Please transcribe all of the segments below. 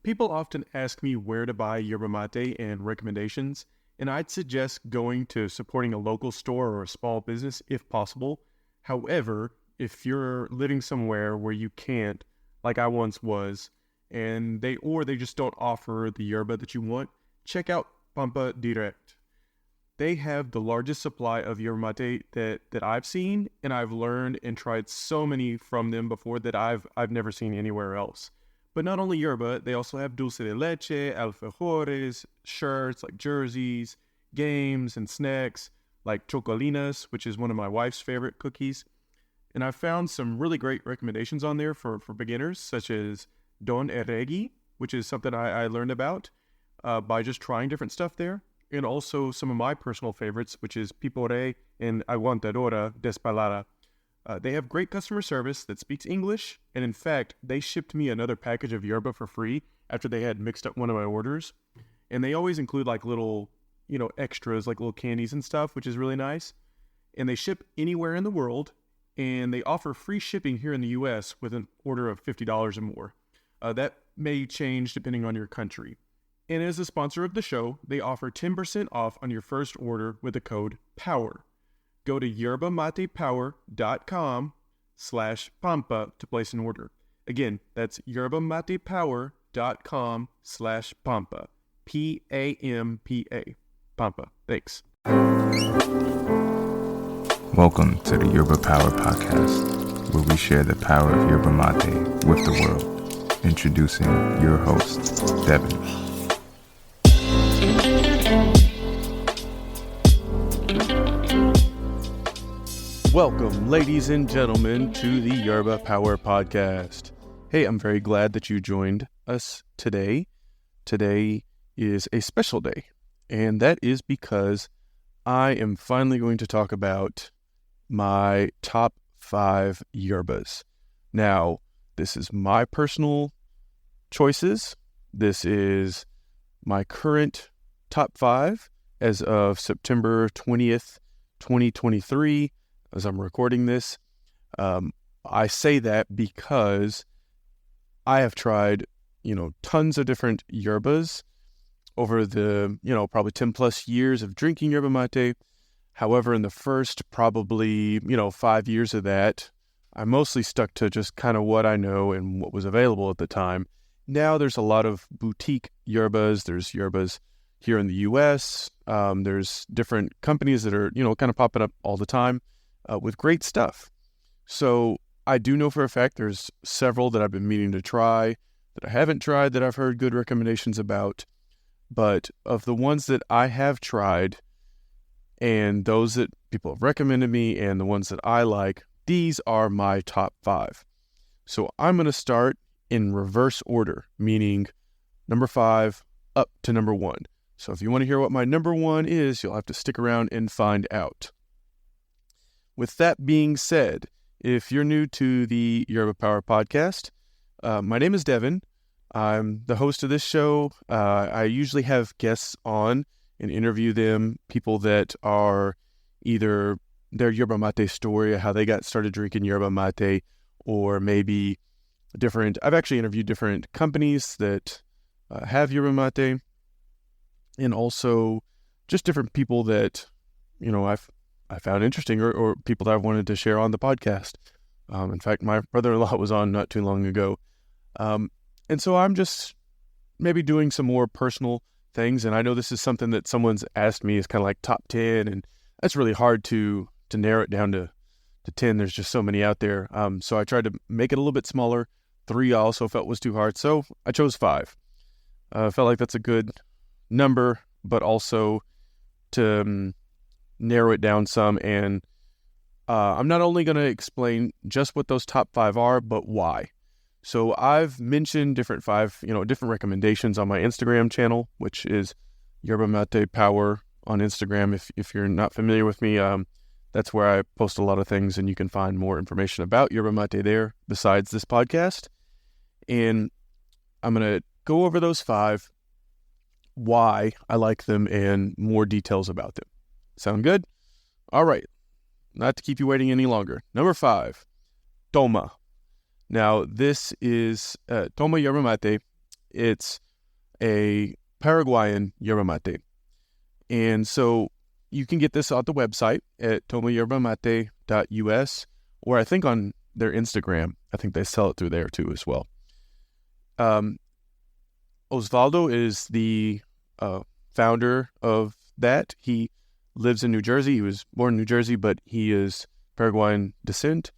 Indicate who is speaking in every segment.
Speaker 1: People often ask me where to buy yerba mate and recommendations, and I'd suggest going to supporting a local store or a small business if possible. However, if you're living somewhere where you can't, like I once was, and they just don't offer the yerba that you want, check out Pampa Direct. They have the largest supply of yerba mate that I've seen, and I've learned and tried so many from them before that I've never seen anywhere else. But not only yerba, they also have dulce de leche, alfajores, shirts like jerseys, games and snacks like chocolinas, which is one of my wife's favorite cookies. And I found some really great recommendations on there for beginners, such as Don Eregi, which is something I learned about by just trying different stuff there. And also some of my personal favorites, which is Pipore and Aguantadora, despalada. They have great customer service that speaks English, and in fact, they shipped me another package of yerba for free after they had mixed up one of my orders. And they always include like little, extras, like little candies and stuff, which is really nice. And they ship anywhere in the world, and they offer free shipping here in the U.S. with an order of $50 or more. That may change depending on your country. And as a sponsor of the show, they offer 10% off on your first order with the code POWER. Go to yerbamatepower.com/pampa to place an order. Again, that's yerbamatepower.com/pampa. P-A-M-P-A. Pampa. Thanks.
Speaker 2: Welcome to the Yerba Power Podcast, where we share the power of yerba mate with the world. Introducing your host, Devin.
Speaker 1: Welcome, ladies and gentlemen, to the Yerba Power Podcast. Hey, I'm very glad that you joined us today. Today is a special day, and that is because I am finally going to talk about my top 5 yerbas. Now, this is my personal choices. This is my current top 5 as of September 20th, 2023. As I'm recording this, I say that because I have tried, tons of different yerbas over the, probably 10 plus years of drinking yerba mate. However, in the first probably, 5 years of that, I mostly stuck to just kind of what I know and what was available at the time. Now there's a lot of boutique yerbas. There's yerbas here in the U.S. There's different companies that are, kind of popping up all the time. With great stuff. So I do know for a fact there's several that I've been meaning to try, that I haven't tried, that I've heard good recommendations about. But of the ones that I have tried, and those that people have recommended me, and the ones that I like, these are my top 5. So I'm going to start in reverse order, meaning number 5 up to number 1. So if you want to hear what my number 1 is, you'll have to stick around and find out. With that being said, if you're new to the Yerba Power Podcast, my name is Devin. I'm the host of this show. I usually have guests on and interview them, people that are either their yerba mate story, how they got started drinking yerba mate, or maybe I've actually interviewed different companies that have yerba mate, and also just different people that, I found interesting or people that I've wanted to share on the podcast. In fact, my brother-in-law was on not too long ago. And so I'm just maybe doing some more personal things. And I know this is something that someone's asked me is kind of like top 10. And that's really hard to narrow it down to 10. There's just so many out there. So I tried to make it a little bit smaller. 3 I also felt was too hard. So I chose 5. I felt like that's a good number, but also to narrow it down some, and I'm not only going to explain just what those top 5 are, but why. So I've mentioned different recommendations on my Instagram channel, which is Yerba Mate Power on Instagram. If you're not familiar with me, that's where I post a lot of things, and you can find more information about Yerba Mate there besides this podcast. And I'm going to go over those 5, why I like them, and more details about them. Sound good? All right. Not to keep you waiting any longer. Number 5, Toma. Now, this is Toma Yerba Mate It's a Paraguayan yerba mate. And so you can get this on the website at tomayerbamate.us, or I think on their Instagram. I think they sell it through there too as well. Osvaldo is the founder of that. He lives in New Jersey. He was born in New Jersey, but he is Paraguayan descent.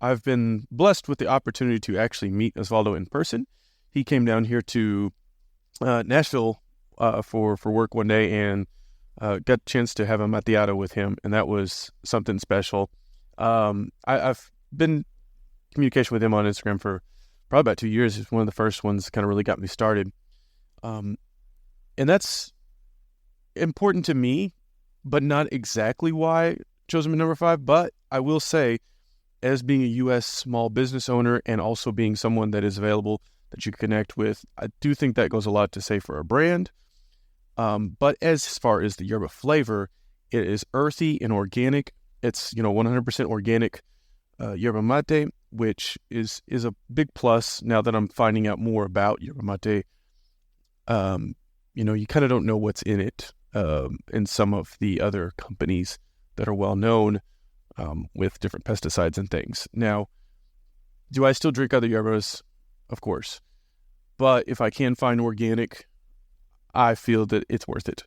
Speaker 1: I've been blessed with the opportunity to actually meet Osvaldo in person. He came down here to Nashville for work one day and got a chance to have a mateado with him, and that was something special. I've been in communication with him on Instagram for probably about 2 years. It's one of the first ones that kind of really got me started. And that's important to me, but not exactly why I chose him at number 5. But I will say, as being a U.S. small business owner and also being someone that is available that you connect with, I do think that goes a lot to say for a brand. But as far as the yerba flavor, it is earthy and organic. It's 100% organic yerba mate, which is a big plus now that I'm finding out more about yerba mate. You kind of don't know what's in it in some of the other companies that are well known with different pesticides and things. Now, do I still drink other yerbas? Of course. But if I can find organic, I feel that it's worth it.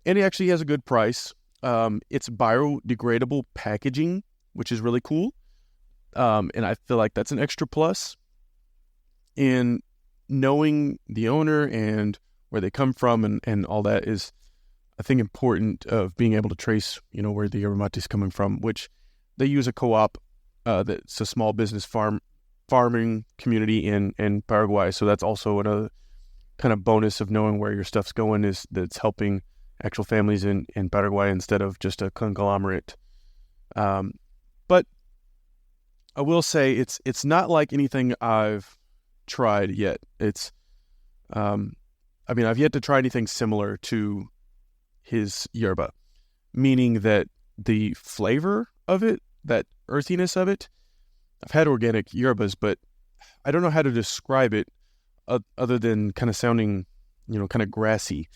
Speaker 1: And it actually has a good price. It's biodegradable packaging, which is really cool. And I feel like that's an extra plus. And knowing the owner and where they come from and all that is, I think, important of being able to trace, where the yerba mate is coming from, which they use a co-op that's a small business farming community in Paraguay. So that's also another kind of bonus of knowing where your stuff's going, is that it's helping actual families in Paraguay instead of just a conglomerate. But I will say it's not like anything I've tried yet. It's, I've yet to try anything similar to his yerba, meaning that the flavor of it, that earthiness of it, I've had organic yerbas, but I don't know how to describe it other than kind of sounding, kind of grassy,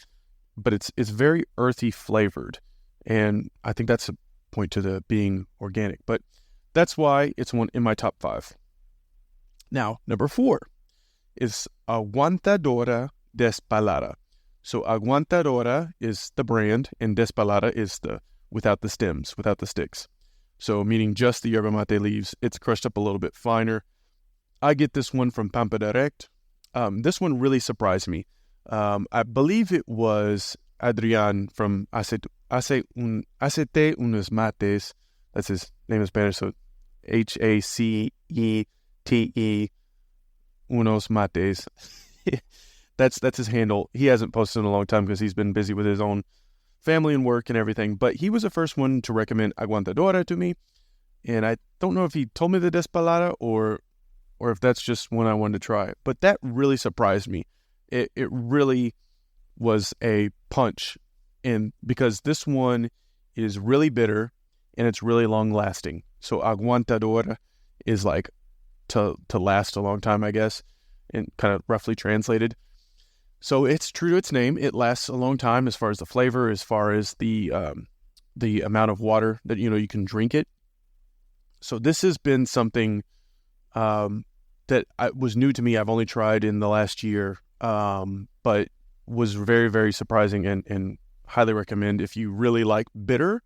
Speaker 1: but it's very earthy flavored. And I think that's a point to the being organic, but that's why it's one in my top 5. Now, number 4 is Aguantadora despalada. So Aguantadora is the brand, and despalada is the without the stems, without the sticks. So meaning just the yerba mate leaves. It's crushed up a little bit finer. I get this one from Pampa Direct. This one really surprised me. I believe it was Adrian from Acete Unos Mates. That's his name in Spanish. So HACETE Unos Mates. That's his handle. He hasn't posted in a long time because he's been busy with his own family and work and everything. But he was the first one to recommend Aguantadora to me. And I don't know if he told me the despalada or if that's just one I wanted to try. But that really surprised me. It really was a punch. And because this one is really bitter and it's really long lasting. So Aguantadora is like to last a long time, I guess, and kind of roughly translated. So it's true to its name. It lasts a long time as far as the flavor, as far as the amount of water that, you can drink it. So this has been something that was new to me. I've only tried in the last year, but was very, very surprising and highly recommend. If you really like bitter,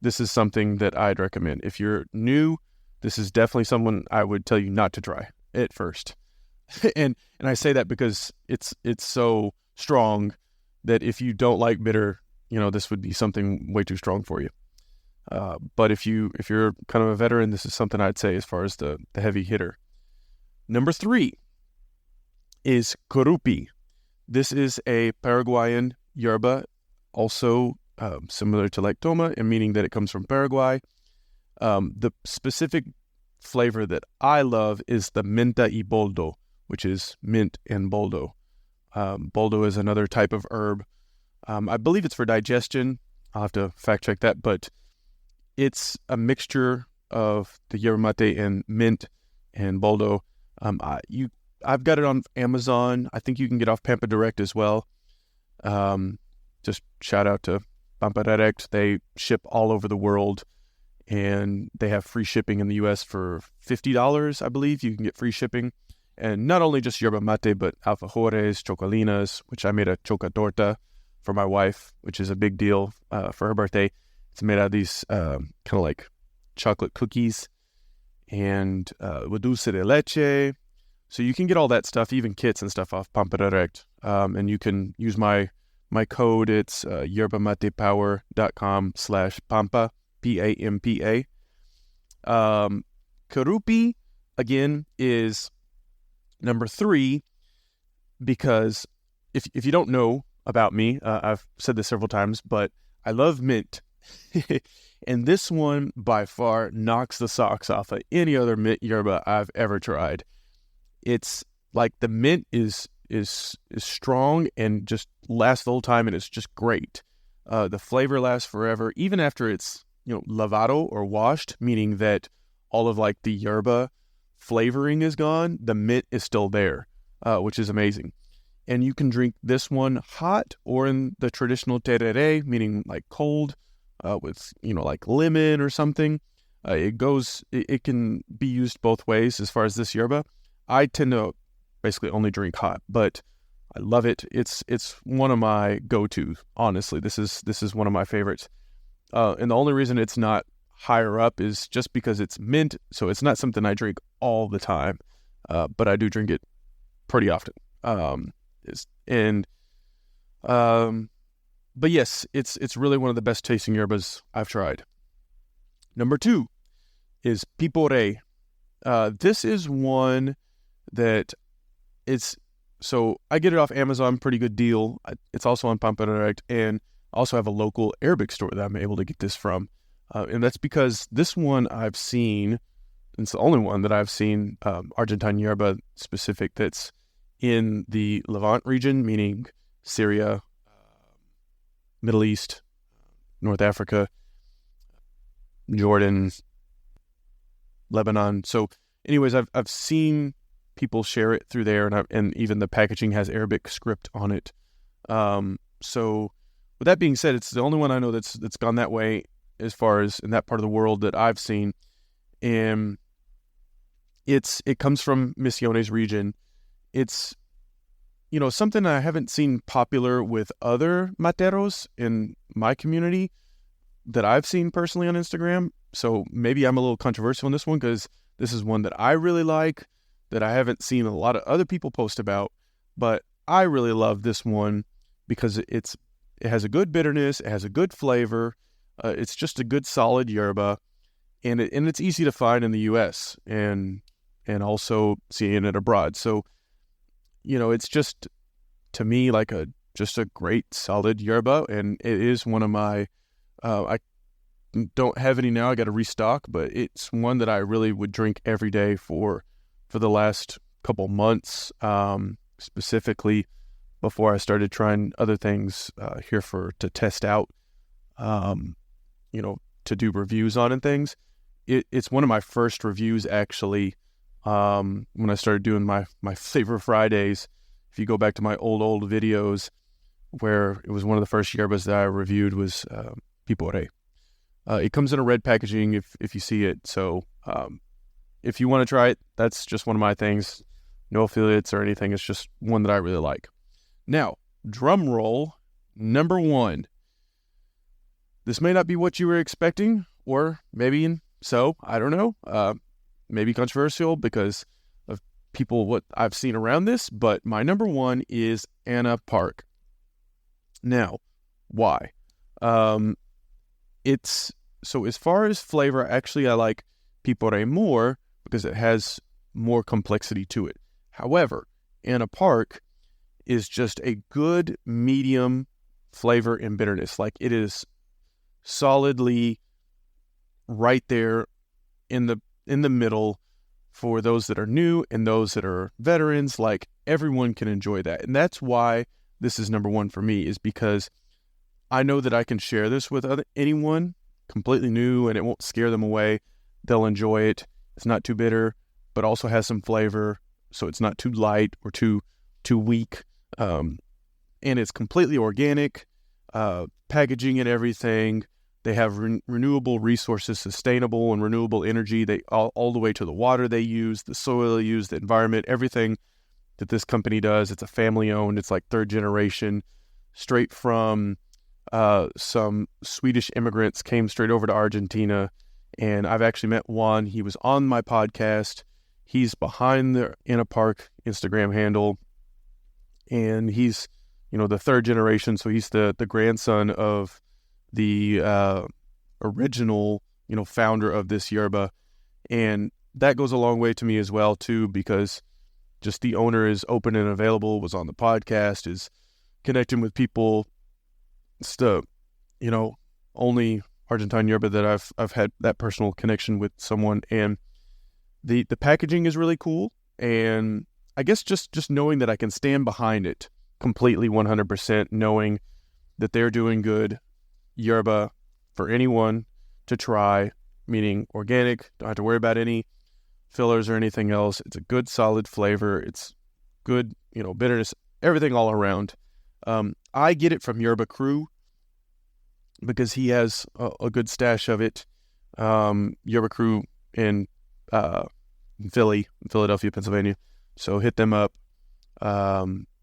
Speaker 1: this is something that I'd recommend. If you're new, this is definitely someone I would tell you not to try at first. and I say that because it's so strong that if you don't like bitter, this would be something way too strong for you. But if you're kind of a veteran, this is something I'd say as far as the heavy hitter. Number 3 is Kurupi. This is a Paraguayan yerba, also similar to like Toma, and meaning that it comes from Paraguay. The specific flavor that I love is the Menta y Boldo, which is mint and Boldo. Boldo is another type of herb. I believe it's for digestion. I'll have to fact check that, but it's a mixture of the yerba mate and mint and Boldo. You I've got it on Amazon. I think you can get off Pampa Direct as well. Just shout out to Pampa Direct. They ship all over the world, and they have free shipping in the U.S. for $50, I believe. You can get free shipping. And not only just yerba mate, but alfajores, chocolinas, which I made a choca torta for my wife, which is a big deal for her birthday. It's made out of these kind of like chocolate cookies and with dulce de leche. So you can get all that stuff, even kits and stuff off Pampa Direct. And you can use my code. It's yerbamatepower.com/Pampa, Pampa. Kurupi, again, is number 3, because if you don't know about me, I've said this several times, but I love mint. And this one by far knocks the socks off of any other mint yerba I've ever tried. It's like the mint is strong and just lasts the whole time, and it's just great. The flavor lasts forever, even after it's lavado or washed, meaning that all of like the yerba flavoring is gone. The mint is still there, which is amazing. And you can drink this one hot or in the traditional tereré, meaning like cold, with like lemon or something. It can be used both ways as far as this yerba. I tend to basically only drink hot, but I love it. It's one of my go-tos. Honestly, this is one of my favorites. And the only reason it's not higher up is just because it's mint, so it's not something I drink all the time, but I do drink it pretty often. But yes, it's really one of the best tasting yerbas I've tried. Number 2 is Pipore. This is one that so I get it off Amazon, pretty good deal. It's also on Pampa Direct, and I also have a local Arabic store that I'm able to get this from. And that's because this one I've seen, it's the only one that I've seen, Argentine yerba specific, that's in the Levant region, meaning Syria, Middle East, North Africa, Jordan, Lebanon. So anyways, I've seen people share it through there, and even the packaging has Arabic script on it. So with that being said, it's the only one I know that's gone that way as far as in that part of the world that I've seen. And it comes from Misiones region. It's something I haven't seen popular with other materos in my community that I've seen personally on Instagram. So maybe I'm a little controversial on this one, because this is one that I really like, that I haven't seen a lot of other people post about, but I really love this one because it has a good bitterness, it has a good flavor, it's just a good solid yerba, and it's easy to find in the U.S. and also seeing it abroad. So it's just, to me, like just a great solid yerba, and it is one of my, I don't have any now, I got to restock, but it's one that I really would drink every day for the last couple months, specifically before I started trying other things here to test out, to do reviews on and things. It's one of my first reviews, actually, when I started doing my Flavor Fridays. If you go back to my old videos, where it was one of the first yerbas that I reviewed was Pipore. It comes in a red packaging if you see it. So if you want to try it, that's just one of my things. No affiliates or anything. It's just one that I really like. Now, drum roll, number 1. This may not be what you were expecting, or maybe so. I don't know. Maybe controversial because of what I've seen around this, but my number 1 is Anna Park. Now, why? So as far as flavor, actually I like Pipore more because it has more complexity to it. However, Anna Park is just a good medium flavor and bitterness. Like, it is solidly right there in the middle for those that are new and those that are veterans. Like, everyone can enjoy that. And that's why this is number 1 for me, is because I know that I can share this with anyone completely new, and it won't scare them away. They'll enjoy it. It's not too bitter, but also has some flavor. so it's not too light or too weak. And it's completely organic, packaging and everything. They have renewable resources, sustainable and renewable energy. They all the way to the water they use, the soil they use, the environment, everything that this company does. It's a family owned. It's like third generation, straight from some Swedish immigrants came straight over to Argentina. And I've actually met Juan. He was on my podcast. He's behind the In a Park Instagram handle. And he's, the third generation. So he's the grandson of the original, founder of this yerba. And that goes a long way to me as well, too, because just the owner is open and available, was on the podcast, is connecting with people. It's the, only Argentine yerba that I've had that personal connection with someone. And the packaging is really cool. And I guess just knowing that I can stand behind it completely 100%, knowing that they're doing good yerba for anyone to try, meaning organic, don't have to worry about any fillers or anything else. It's a good solid flavor. It's good, bitterness, everything all around. I get it from Yerba Crew because he has a good stash of it. Yerba Crew in Philadelphia, Pennsylvania. So hit them up.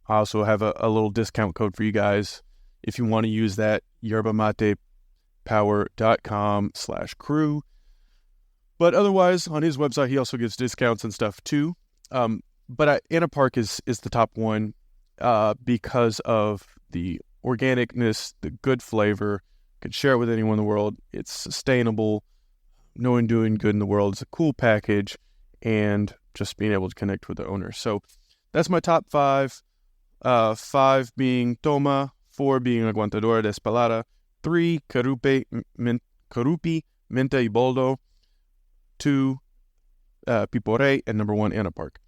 Speaker 1: I also have a little discount code for you guys if you want to use that, yerbamatepower.com/crew. But otherwise, on his website, he also gives discounts and stuff too. But In a Park is the top one because of the organicness, the good flavor. Could share it with anyone in the world. It's sustainable. No one doing good in the world. It's a cool package, and just being able to connect with the owner. So that's my top 5. 5 being Toma, 4 being Aguantadora, Despalada, 3 Kurupi, Menta y Boldo, 2 Pipore, and number 1 In a Park.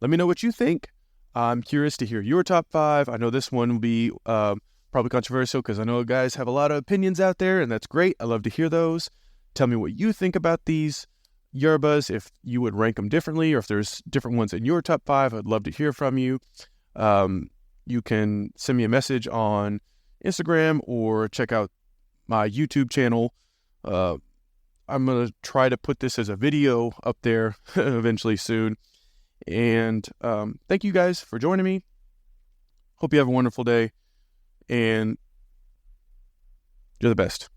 Speaker 1: Let me know what you think. I'm curious to hear your top 5. I know this one will be probably controversial because I know guys have a lot of opinions out there, and that's great. I love to hear those. Tell me what you think about these yerbas, if you would rank them differently, or if there's different ones in your top 5. I'd love to hear from you. You can send me a message on Instagram or check out my YouTube channel. I'm going to try to put this as a video up there eventually soon. And thank you guys for joining me. Hope you have a wonderful day, and you're the best.